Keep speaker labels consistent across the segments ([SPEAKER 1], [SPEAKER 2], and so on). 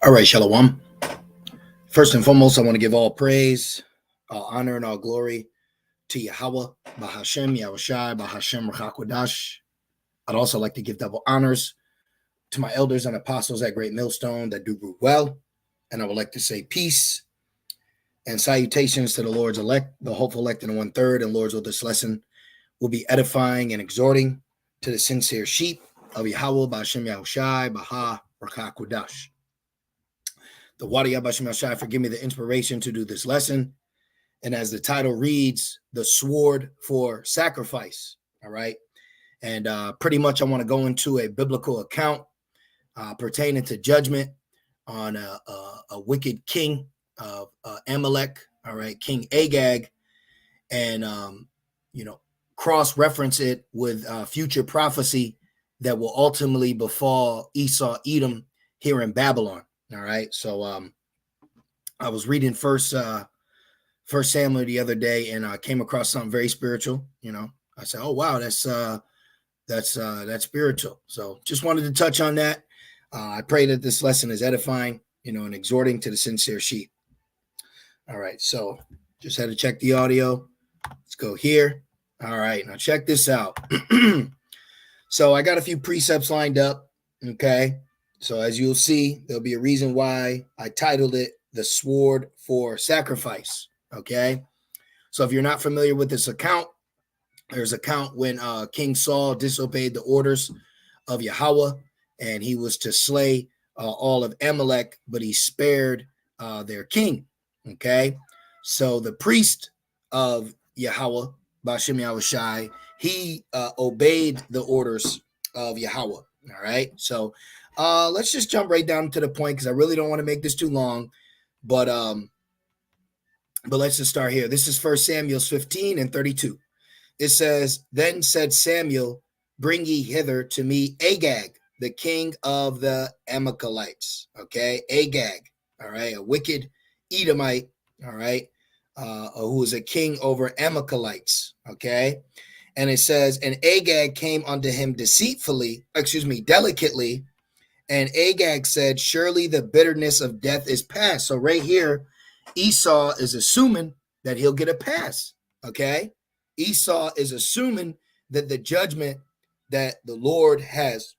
[SPEAKER 1] All right, Shalom. First and foremost, I want to give all praise, all honor, and all glory to Yahweh, Bahashem, Yahushai, Bahashem, Rachakwadash. I'd also like to give double honors to my elders and apostles at Great Millstone that do root well. And I would like to say peace and salutations to the Lord's elect, the hopeful elect in 1/3. And Lord's, with this lesson will be edifying and exhorting to the sincere sheep of Yahweh, Bahashem, Yahushai, Baha, Rachakwadash. The Wadi Yabashim Shai, forgive me the inspiration to do this lesson. And as the title reads, the sword for sacrifice. All right. And pretty much I want to go into a biblical account pertaining to judgment on a wicked king of Amalek. All right. King Agag. And, cross-reference it with future prophecy that will ultimately befall Esau, Edom here in Babylon. All right. So I was reading First Samuel the other day, and I came across something very spiritual. I said, "Oh wow, that's spiritual." So just wanted to touch on that. I pray that this lesson is edifying, and exhorting to the sincere sheep. All right. So just had to check the audio. Let's go here. All right. Now check this out. So I got a few precepts lined up. Okay. So as you'll see, there'll be a reason why I titled it The Sword for Sacrifice, okay? So if you're not familiar with this account, there's an account when King Saul disobeyed the orders of Yahweh, and he was to slay all of Amalek, but he spared their king, okay? So the priest of Yahweh, Bashem Yahushai, he obeyed the orders of Yahweh, all right? So let's just jump right down to the point because I really don't want to make this too long. But let's just start here. This is 1 Samuel 15 and 32. It says, "Then said Samuel, bring ye hither to me Agag, the king of the Amalekites." Okay, Agag, all right, a wicked Edomite, all right, who is a king over Amalekites, okay? And it says, "And Agag came unto him delicately, and Agag said, surely the bitterness of death is past." So right here, Esau is assuming that he'll get a pass, okay? Esau is assuming that the judgment that the Lord has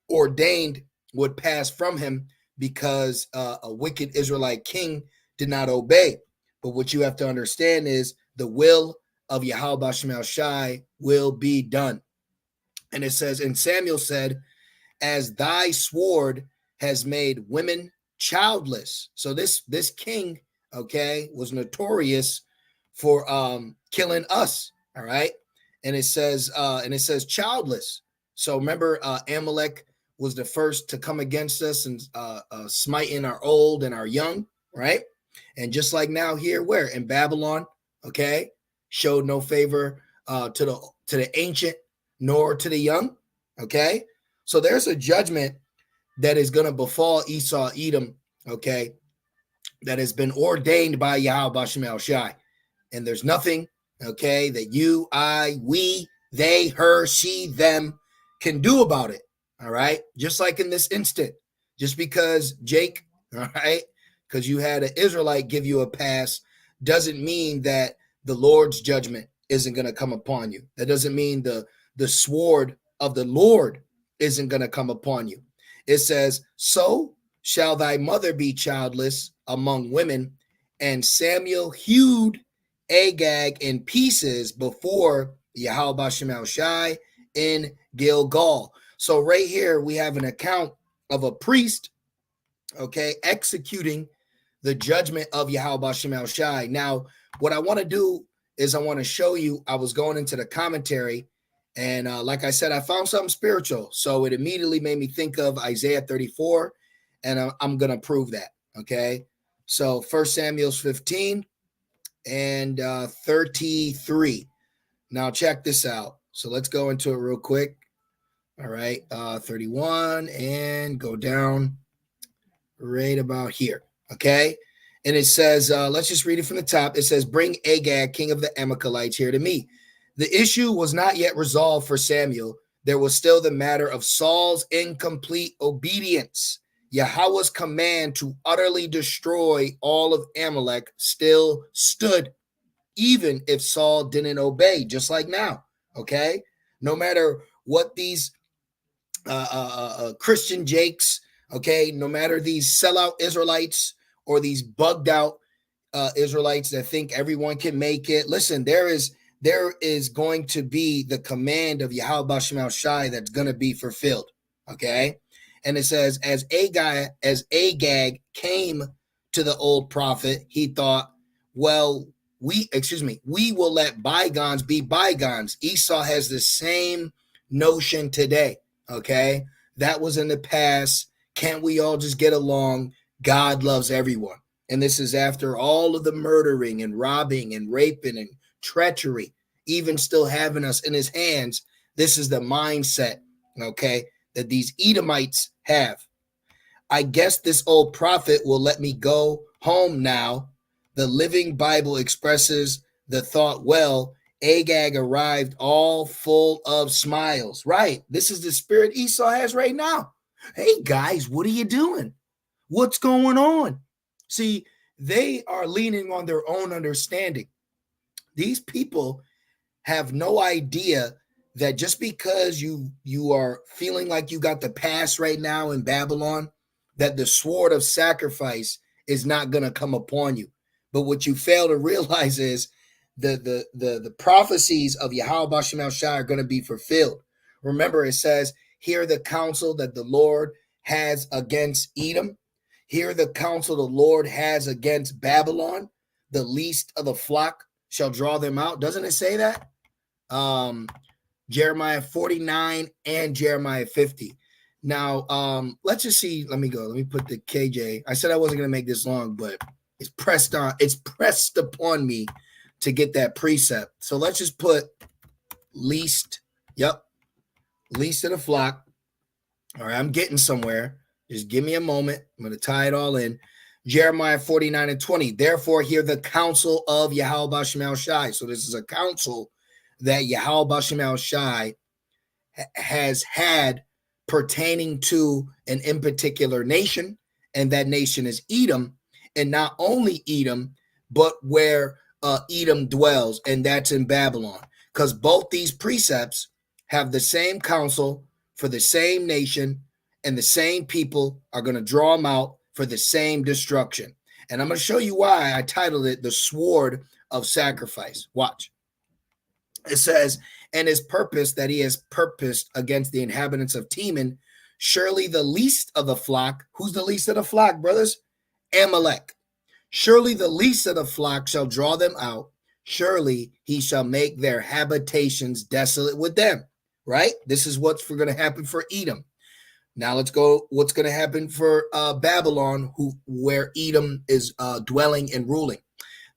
[SPEAKER 1] ordained would pass from him because a wicked Israelite king did not obey. But what you have to understand is the will of Yahweh Bashem Shai will be done. And it says, "And Samuel said, as thy sword has made women childless." So this king, okay, was notorious for killing us. All right. And it says childless. So remember, Amalek was the first to come against us and smiting our old and our young, right? And just like now here, where in Babylon, okay, showed no favor to the ancient nor to the young, okay. So there's a judgment that is going to befall Esau, Edom, okay, that has been ordained by Yahweh Bashem Shai. And there's nothing, okay, that you, I, we, they, her, she, them can do about it, all right? Just like in this instant, just because Jake, all right, because you had an Israelite give you a pass doesn't mean that the Lord's judgment isn't going to come upon you. That doesn't mean the sword of the Lord isn't going to come upon you. It says, "So shall thy mother be childless among women." And Samuel hewed Agag in pieces before Yahweh Bashem Shai in Gilgal. So right here we have an account of a priest, okay, executing the judgment of Yahweh Bashem Shai. Now, what I want to do is I want to show you, I was going into the commentary, and like I said, I found something spiritual. So it immediately made me think of Isaiah 34, and I'm going to prove that, okay? So 1 Samuel 15 and 33. Now check this out. So let's go into it real quick. All right, 31 and go down right about here, okay? And it says, let's just read it from the top. It says, "Bring Agag, king of the Amalekites, here to me." The issue was not yet resolved for Samuel. There was still the matter of Saul's incomplete obedience. Yahweh's command to utterly destroy all of Amalek still stood, even if Saul didn't obey, just like now. Okay, no matter what these Christian Jakes, okay, no matter these sellout Israelites or these bugged out Israelites that think everyone can make it. Listen, there is going to be the command of Yahweh Bashim Shai that's going to be fulfilled. Okay, and it says, as Agag came to the old prophet, he thought, well, we will let bygones be bygones. Esau has the same notion today. Okay, that was in the past. Can't we all just get along? God loves everyone. And this is after all of the murdering and robbing and raping and treachery, even still having us in his hands. This is the mindset, okay, that these Edomites have. I guess this old prophet will let me go home now. The Living Bible expresses the thought well. Agag arrived all full of smiles. Right. This is the spirit Esau has right now. Hey, guys, what are you doing? What's going on? See, they are leaning on their own understanding. These people have no idea that just because you are feeling like you got the pass right now in Babylon, that the sword of sacrifice is not going to come upon you. But what you fail to realize is the prophecies of Yahweh Bashim Shai are going to be fulfilled. Remember, it says, hear the counsel that the Lord has against Edom. Hear the counsel the Lord has against Babylon. The least of the flock shall draw them out. Doesn't it say that? Jeremiah 49 and Jeremiah 50. Now, let's just see. Let me go. Let me put the KJ. I said I wasn't going to make this long, but it's pressed on. It's pressed upon me to get that precept. So let's just put least. Yep. Least of the flock. All right. I'm getting somewhere. Just give me a moment. I'm going to tie it all in. Jeremiah 49 and 20. Therefore, hear the counsel of Yahweh Bashim Shai. So this is a counsel that Yahweh Bashim Shai has had pertaining to an in particular nation, and that nation is Edom, and not only Edom, but where Edom dwells, and that's in Babylon. Because both these precepts have the same counsel for the same nation, and the same people are going to draw them out for the same destruction. And I'm going to show you why I titled it The Sword of Sacrifice. Watch. It says, and his purpose that he has purposed against the inhabitants of Teman, surely the least of the flock. Who's the least of the flock, brothers? Amalek. Surely the least of the flock shall draw them out. Surely he shall make their habitations desolate with them. Right? This is what's going to happen for Edom. Now let's go. What's going to happen for Babylon, where Edom is dwelling and ruling?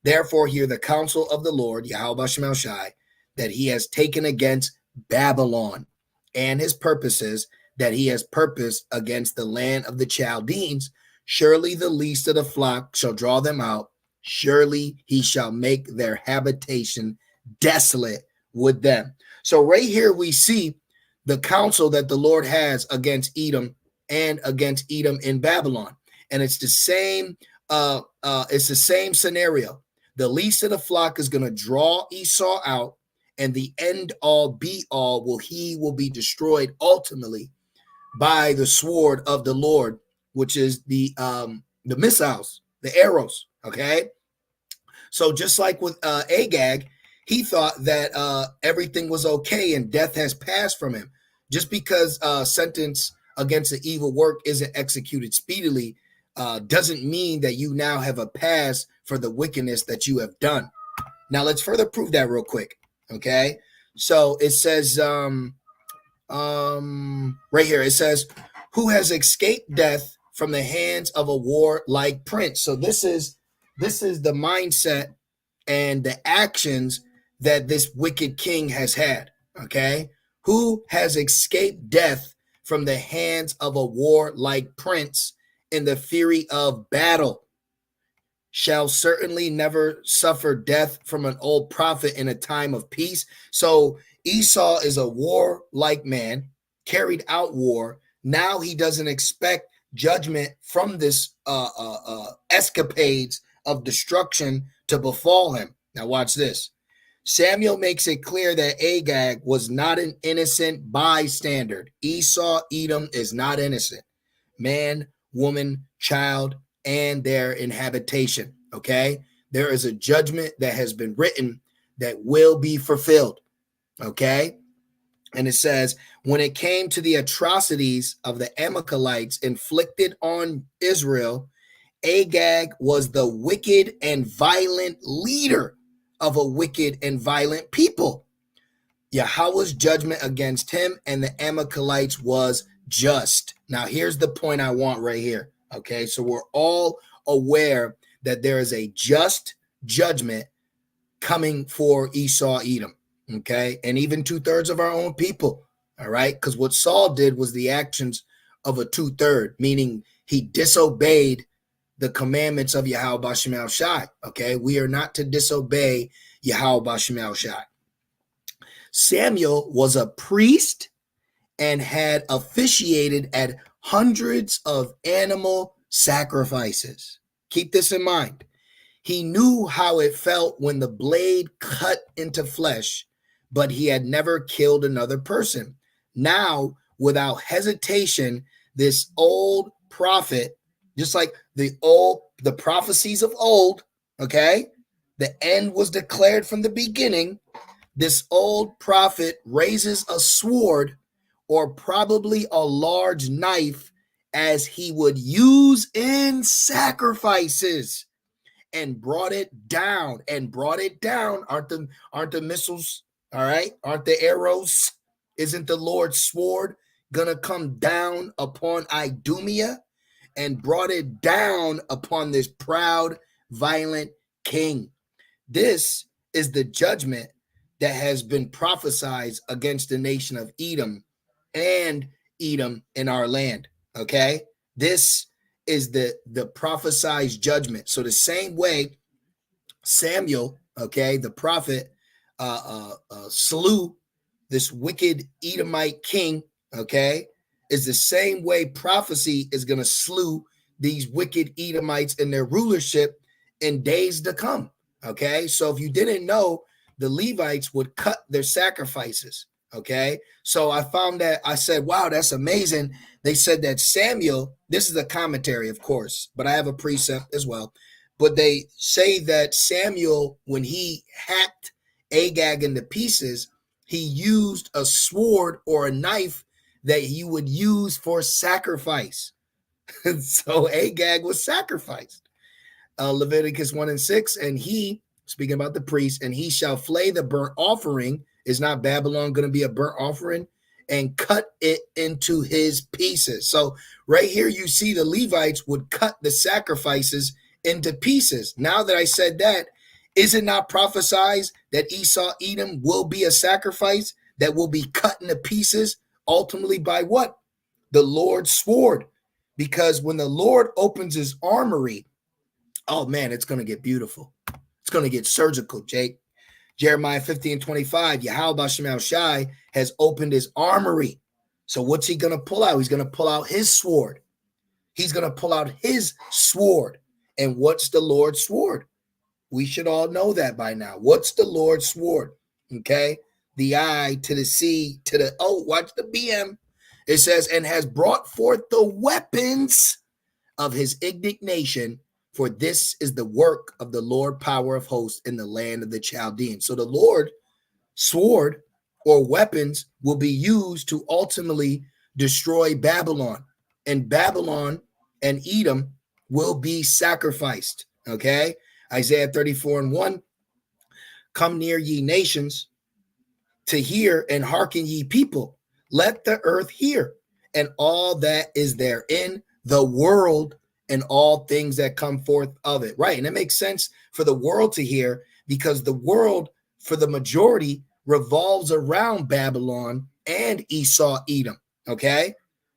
[SPEAKER 1] Therefore, hear the counsel of the Lord, Yahweh Bashim Shai, that he has taken against Babylon, and his purposes that he has purposed against the land of the Chaldeans. Surely the least of the flock shall draw them out. Surely he shall make their habitation desolate with them. So right here we see the counsel that the Lord has against Edom and against Edom in Babylon. And it's the same, scenario. The least of the flock is going to draw Esau out, and the end all be all will be destroyed ultimately by the sword of the Lord, which is the missiles, the arrows. Okay. So just like with Agag, he thought that everything was okay and death has passed from him. Just because sentence against an evil work isn't executed speedily doesn't mean that you now have a pass for the wickedness that you have done. Now let's further prove that real quick. Okay, so it says right here, it says, who has escaped death from the hands of a warlike prince. So this is the mindset and the actions that this wicked king has had. Okay, who has escaped death from the hands of a warlike prince in the fury of battle, shall certainly never suffer death from an old prophet in a time of peace. So Esau is a warlike man, carried out war. Now he doesn't expect judgment from this escapades of destruction to befall him. Now watch this. Samuel makes it clear that Agag was not an innocent bystander. Esau, Edom is not innocent. Man, woman, child, and their inhabitation. Okay? There is a judgment that has been written that will be fulfilled. Okay? And it says, when it came to the atrocities of the Amalekites inflicted on Israel, Agag was the wicked and violent leader of a wicked and violent people. Yahweh's judgment against him and the Amalekites was just. Now, here's the point I want right here. Okay, so we're all aware that there is a just judgment coming for Esau, Edom. Okay, and even 2/3 of our own people. All right, because what Saul did was the actions of a 2/3, meaning he disobeyed the commandments of Yahweh Bashem El Shai. Okay, we are not to disobey Yahweh Bashem El Shai. Samuel was a priest and had officiated at hundreds of animal sacrifices. Keep this in mind. He knew how it felt when the blade cut into flesh, but he had never killed another person. Now, without hesitation, this old prophet, just like the prophecies of old, okay, the end was declared from the beginning. This old prophet raises a sword or probably a large knife as he would use in sacrifices and brought it down. Aren't the missiles, all right? Aren't the arrows? Isn't the Lord's sword gonna come down upon Idumea? And brought it down upon this proud, violent king. This is the judgment that has been prophesied against the nation of Edom and Edom in our land. Okay, this is the prophesied judgment. So the same way Samuel, okay, the prophet, slew this wicked Edomite king, okay, is the same way prophecy is going to slew these wicked Edomites in their rulership in days to come. Okay, so if you didn't know, the Levites would cut their sacrifices. Okay, so I found that, I said, wow, that's amazing. They said that Samuel, this is a commentary, of course, but I have a precept as well. But they say that Samuel, when he hacked Agag into pieces, he used a sword or a knife that he would use for sacrifice. So Agag was sacrificed. Leviticus 1:6, and he, speaking about the priest, and he shall flay the burnt offering. Is not Babylon going to be a burnt offering? And cut it into his pieces. So right here, you see the Levites would cut the sacrifices into pieces. Now that I said that, is it not prophesied that Esau, Edom will be a sacrifice that will be cut into pieces ultimately by what? The Lord's sword. Because when the Lord opens his armory, oh man, it's going to get beautiful. It's going to get surgical, Jake. Jeremiah 15:25, Yahweh Bashem El Shai has opened his armory. So what's he going to pull out? He's going to pull out his sword. He's going to pull out his sword. And what's the Lord's sword? We should all know that by now. What's the Lord's sword? Okay. The I to the C to the O. Watch the BM. It says, and has brought forth the weapons of his indignation, for this is the work of the Lord power of hosts in the land of the Chaldeans. So the Lord sword or weapons will be used to ultimately destroy Babylon. And Babylon and Edom will be sacrificed. Okay. Isaiah 34:1, come near ye nations to hear, and hearken ye people. Let the earth hear, and all that is therein, the world and all things that come forth of it. Right. And it makes sense for the world to hear, because the world, for the majority, revolves around Babylon and Esau, Edom. Okay.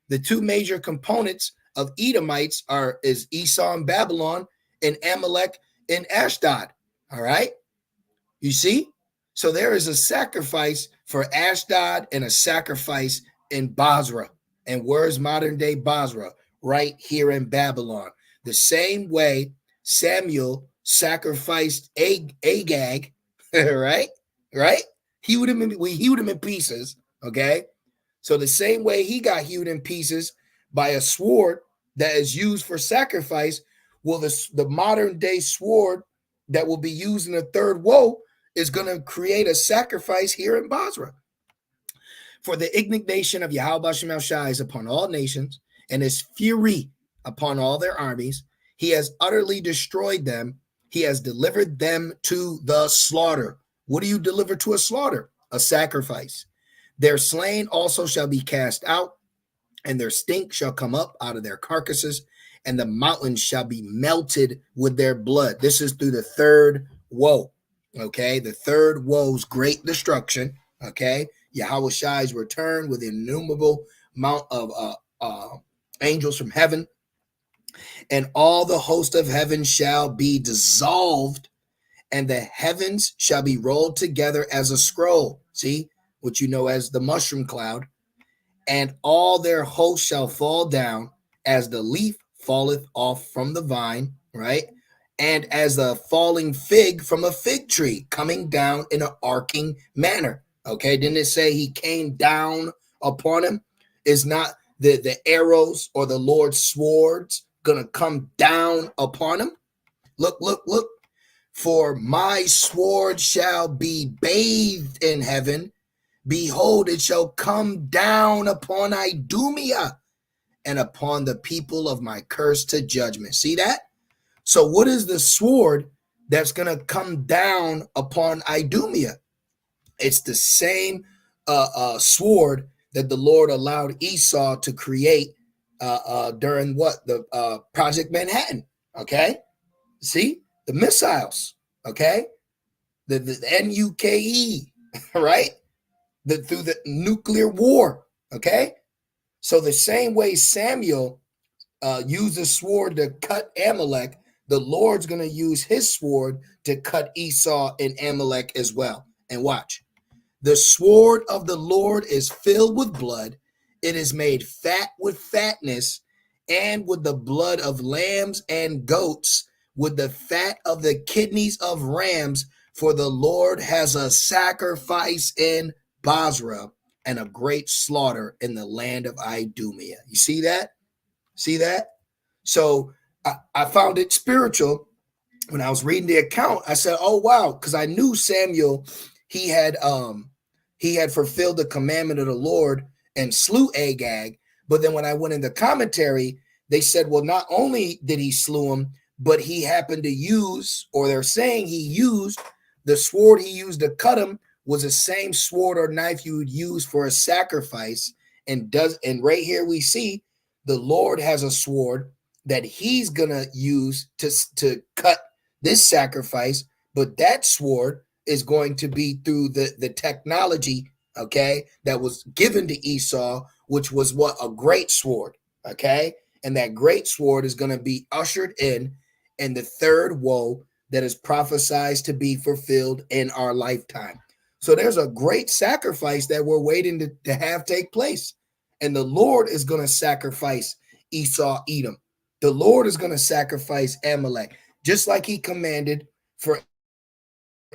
[SPEAKER 1] The two major components of Edomites is Esau and Babylon, and Amalek and Ashdod. All right. You see? So there is a sacrifice for Ashdod and a sacrifice in Basra. And where's modern day Basra? right here in Babylon. The same way Samuel sacrificed Agag, right? Right? He would have been pieces. Okay. So the same way he got hewed in pieces by a sword that is used for sacrifice, well, the modern day sword that will be used in the third woe is going to create a sacrifice here in Basra. For the indignation of Yahweh Shemel Shai is upon all nations, and his fury upon all their armies. He has utterly destroyed them. He has delivered them to the slaughter. What do you deliver to a slaughter? A sacrifice. Their slain also shall be cast out, and their stink shall come up out of their carcasses, and the mountains shall be melted with their blood. This is through the third woe. Okay, the third woe's great destruction. Okay, Yahweh Shai's return with innumerable amount of angels from heaven, and all the host of heaven shall be dissolved, and the heavens shall be rolled together as a scroll. See, what you know as the mushroom cloud, and all their hosts shall fall down as the leaf falleth off from the vine, right? And as a falling fig from a fig tree, coming down in an arcing manner. Okay, didn't it say he came down upon him? Is not the arrows or the Lord's swords gonna come down upon him? Look. For my sword shall be bathed in heaven. Behold, it shall come down upon Idumea and upon the people of my curse to judgment. See that? So what is the sword that's going to come down upon Idumea? It's the same sword that the Lord allowed Esau to create during what? The Project Manhattan. Okay? See? The missiles. Okay? The NUKE. Right? Through the nuclear war. Okay? So the same way Samuel used a sword to cut Amalek, the Lord's going to use his sword to cut Esau and Amalek as well. And watch. The sword of the Lord is filled with blood. It is made fat with fatness, and with the blood of lambs and goats, with the fat of the kidneys of rams. For the Lord has a sacrifice in Basra and a great slaughter in the land of Idumea. You see that? See that? So I found it spiritual when I was reading the account. I said, "Oh wow," because I knew Samuel. He had fulfilled the commandment of the Lord and slew Agag. But then when I went in the commentary, they said, well, not only did he slew him, but he happened to use, or they're saying he used, the sword he used to cut him was the same sword or knife you would use for a sacrifice. And right here we see the Lord has a sword that he's gonna use to cut this sacrifice, but that sword is going to be through the technology, okay, that was given to Esau, which was what? A great sword, okay? And that great sword is going to be ushered in the third woe that is prophesied to be fulfilled in our lifetime. So there's a great sacrifice that we're waiting to have take place. And the Lord is going to sacrifice Esau, Edom. The Lord is going to sacrifice Amalek, just like he commanded for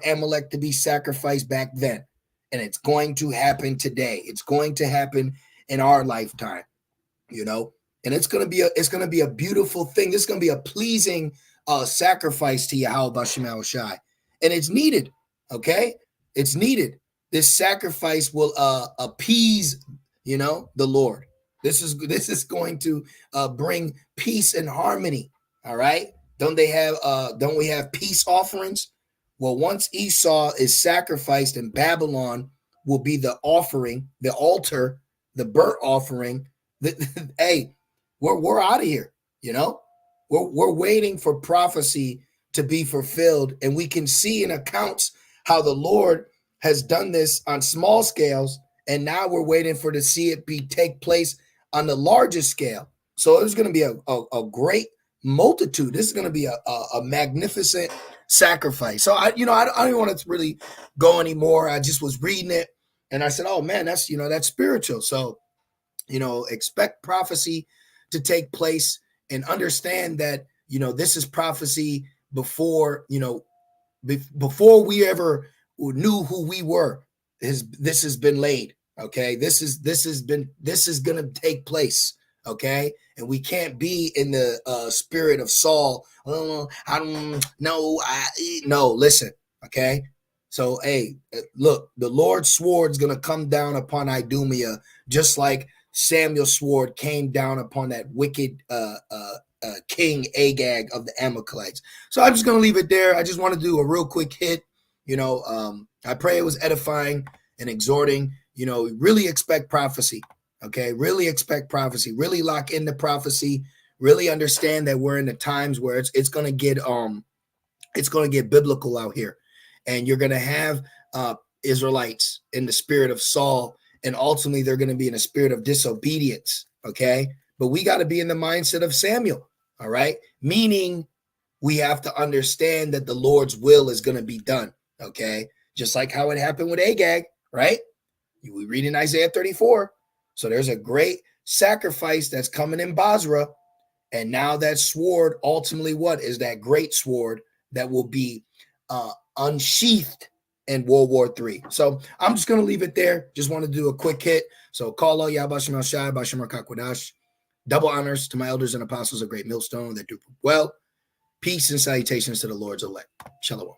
[SPEAKER 1] Amalek to be sacrificed back then. And it's going to happen today. It's going to happen in our lifetime, you know, and it's going to be a beautiful thing. It's going to be a pleasing sacrifice to Yahweh Shemel Shai. And it's needed. Okay. It's needed. This sacrifice will appease, you know, the Lord. This is going to bring peace and harmony. All right. Don't we have peace offerings? Well, once Esau is sacrificed in Babylon, will be the offering, the altar, the burnt offering. Hey, we're out of here. You know, we're waiting for prophecy to be fulfilled, and we can see in accounts how the Lord has done this on small scales, and now we're waiting to see it take place on the largest scale. So there's going to be a great multitude. This is going to be a magnificent sacrifice. So I don't want to really go anymore. I just was reading it and I said, oh man, that's spiritual. So, expect prophecy to take place and understand that, this is prophecy before, before we ever knew who we were. This has been laid. Okay. This is going to take place. Okay. And we can't be in the spirit of Saul. Oh, I don't know. No, listen. Okay. So, hey, look, the Lord's sword is going to come down upon Idumea, just like Samuel's sword came down upon that wicked King Agag of the Amalekites. So I'm just going to leave it there. I just want to do a real quick hit. I pray it was edifying and exhorting. Really expect prophecy. Okay, really expect prophecy. Really lock into prophecy. Really understand that we're in the times where it's going to get biblical out here. And you're going to have Israelites in the spirit of Saul, and ultimately they're going to be in a spirit of disobedience, okay? But we got to be in the mindset of Samuel, all right? Meaning we have to understand that the Lord's will is going to be done, okay? Just like how it happened with Agag, right? We read in Isaiah 34. So there's a great sacrifice that's coming in Basra, and now that sword, ultimately what is that great sword that will be unsheathed in World War III. So I'm just going to leave it there. Just want to do a quick hit. So Kala Yabashim Shai Bashim Kakwadash. Double honors to my elders and apostles of Great Millstone that do well. Peace and salutations to the Lord's elect. Shalom.